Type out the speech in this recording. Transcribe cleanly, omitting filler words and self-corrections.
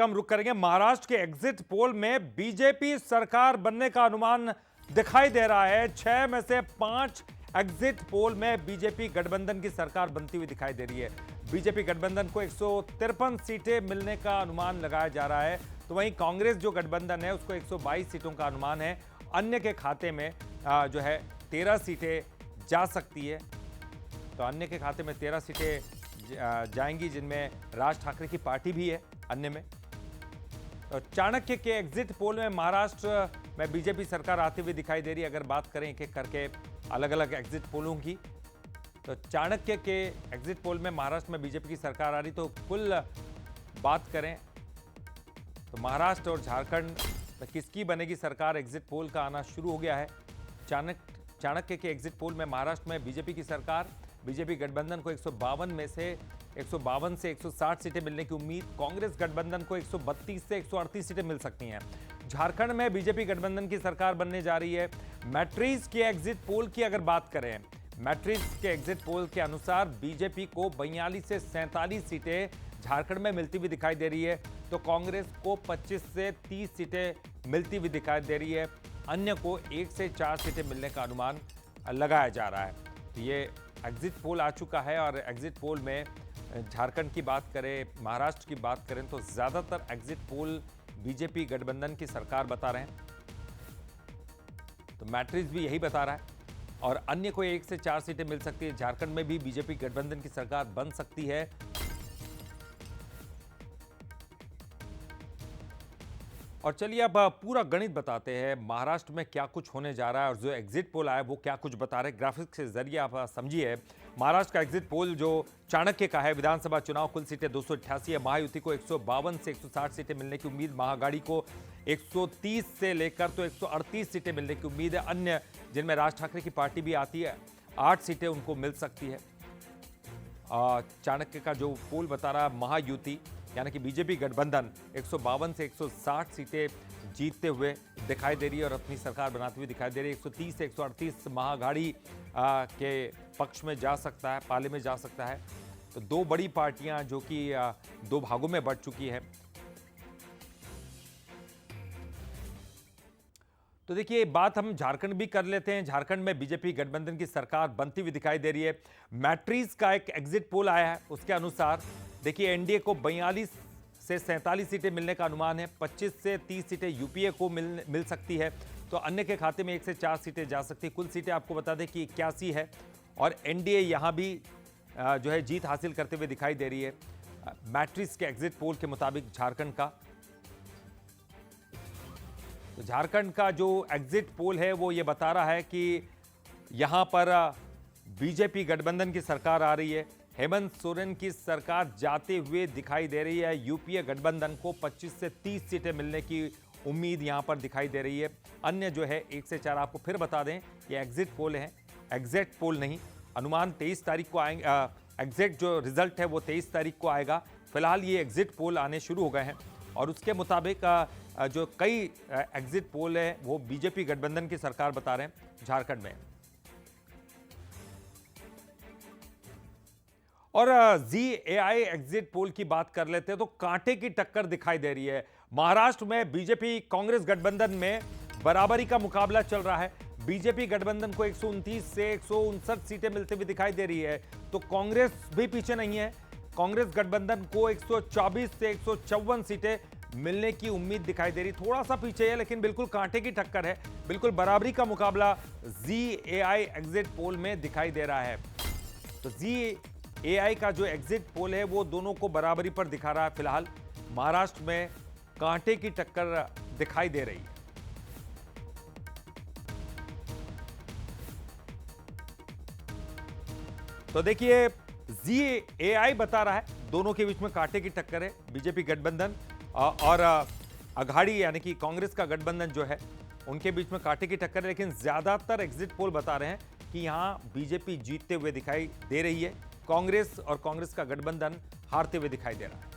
हम रुक करेंगे। महाराष्ट्र के एग्जिट पोल में बीजेपी सरकार बनने का अनुमान दिखाई दे रहा है। 6 में से 5 एग्जिट पोल में बीजेपी गठबंधन की सरकार बनती हुई दिखाई दे रही है। बीजेपी गठबंधन को 153 सीटें मिलने का अनुमान लगाया जा रहा है, तो वहीं कांग्रेस जो गठबंधन है उसको 122 सीटों का अनुमान है। अन्य के खाते में जो है 13 सीटें जा सकती है, तो अन्य के खाते में 13 सीटें जाएंगी, जिनमें राज ठाकरे की पार्टी भी है अन्य में। तो चाणक्य के एग्जिट पोल में महाराष्ट्र में बीजेपी सरकार आती हुई दिखाई दे रही है। अगर बात करें एक एक करके अलग अलग एग्जिट पोलों की, तो चाणक्य के एग्जिट पोल में महाराष्ट्र में बीजेपी की सरकार आ रही, तो कुल बात करें तो महाराष्ट्र और झारखंड में किसकी बनेगी सरकार, एग्जिट पोल का आना शुरू हो गया है। चाणक्य के एग्जिट पोल में महाराष्ट्र में बीजेपी की सरकार, बीजेपी गठबंधन को 152 में से 152 से 160 सीटें मिलने की उम्मीद। कांग्रेस गठबंधन को 132 से 138 सीटें मिल सकती हैं। झारखंड में बीजेपी गठबंधन की सरकार बनने जा रही है। मैट्रिक्स के एग्जिट पोल की अगर बात करें, मैट्रिक्स के एग्जिट पोल के अनुसार बीजेपी को 42 से 47 सीटें झारखंड में मिलती हुई दिखाई दे रही है, तो कांग्रेस को 25 से 30 सीटें मिलती हुई दिखाई दे रही है। अन्य को 1 से 4 सीटें मिलने का अनुमान लगाया जा रहा है। तो ये एग्जिट पोल आ चुका है, और एग्जिट पोल में झारखंड की बात करें, महाराष्ट्र की बात करें, तो ज्यादातर एग्जिट पोल बीजेपी गठबंधन की सरकार बता रहे हैं। तो मैट्रिक्स भी यही बता रहा है, और अन्य को 1 से 4 सीटें मिल सकती है। झारखंड में भी बीजेपी गठबंधन की सरकार बन सकती है। और चलिए अब पूरा गणित बताते हैं, महाराष्ट्र में क्या कुछ होने जा रहा है, और जो एग्जिट पोल आया वो क्या कुछ बता रहे हैं। ग्राफिक्स के जरिए आप समझिए। महाराष्ट्र का एग्जिट पोल जो चाणक्य का है, विधानसभा चुनाव कुल सीटें 288 है। महायुति को 152 से 160 सीटें मिलने की उम्मीद। महाअघाड़ी को 130 से लेकर तो 138 सीटें मिलने की उम्मीद है। अन्य जिनमें राज ठाकरे की पार्टी भी आती है, 8 सीटें उनको मिल सकती है। चाणक्य का जो पोल बता रहा है, महायुति यानी कि बीजेपी गठबंधन 152 से 160 सीटें जीतते हुए दिखाई दे रही है और अपनी सरकार बनाती हुई दिखाई दे रही है। 130 से 138 महाअघाड़ी के पक्ष में जा सकता है, पाले में जा सकता है। तो दो बड़ी पार्टियां जो कि दो भागों में बढ़ चुकी है। तो देखिए, बात हम झारखंड भी कर लेते हैं। झारखंड में बीजेपी गठबंधन की सरकार बनती हुई दिखाई दे रही है। मैट्रिक्स का एक एग्जिट पोल आया है, उसके अनुसार देखिए एनडीए को 42 से 47 सीटें मिलने का अनुमान है। 25 से 30 सीटें यूपीए को मिल सकती है, तो अन्य के खाते में 1 से 4 सीटें जा सकती है। कुल सीटें आपको बता दें कि 81 है, और एनडीए यहां भी जो है जीत हासिल करते हुए दिखाई दे रही है मैट्रिक्स के एग्जिट पोल के मुताबिक झारखंड का। तो झारखंड का जो एग्जिट पोल है वो ये बता रहा है कि यहां पर बीजेपी गठबंधन की सरकार आ रही है। हेमंत सोरेन की सरकार जाते हुए दिखाई दे रही है। यूपीए गठबंधन को 25 से 30 सीटें मिलने की उम्मीद यहां पर दिखाई दे रही है। अन्य जो है 1 से 4, आपको फिर बता दें ये एग्जिट पोल है, एग्जैक्ट पोल नहीं। अनुमान 23 तारीख को आएंगे, एग्जैक्ट जो रिजल्ट है वो 23 तारीख को आएगा। फिलहाल ये एग्जिट पोल आने शुरू हो गए हैं, और उसके मुताबिक जो कई एग्जिट पोल है वो बीजेपी गठबंधन की सरकार बता रहे हैं झारखंड में। और जीएआई एग्जिट पोल की बात कर लेते हैं, तो कांटे की टक्कर दिखाई दे रही है। महाराष्ट्र में बीजेपी कांग्रेस गठबंधन में बराबरी का मुकाबला चल रहा है। बीजेपी गठबंधन को 129 से 159 सीटें मिलती हुई दिखाई दे रही है, तो कांग्रेस भी पीछे नहीं है। कांग्रेस गठबंधन को 124 से 154 सीटें मिलने की उम्मीद दिखाई दे रही, थोड़ा सा पीछे है, लेकिन बिल्कुल कांटे की टक्कर है। बिल्कुल बराबरी का मुकाबला जीएआई एग्जिट पोल में दिखाई दे रहा है। तो जीएआई का जो एग्जिट पोल है वो दोनों को बराबरी पर दिखा रहा है। फिलहाल महाराष्ट्र में कांटे की टक्कर दिखाई दे रही है। तो देखिए, जीएआई बता रहा है दोनों के बीच में कांटे की टक्कर है। बीजेपी गठबंधन और अघाड़ी यानी कि कांग्रेस का गठबंधन जो है उनके बीच में कांटे की टक्कर है, लेकिन ज्यादातर एग्जिट पोल बता रहे हैं कि यहां बीजेपी जीतते हुए दिखाई दे रही है। कांग्रेस और कांग्रेस का गठबंधन हारते हुए दिखाई दे रहा है।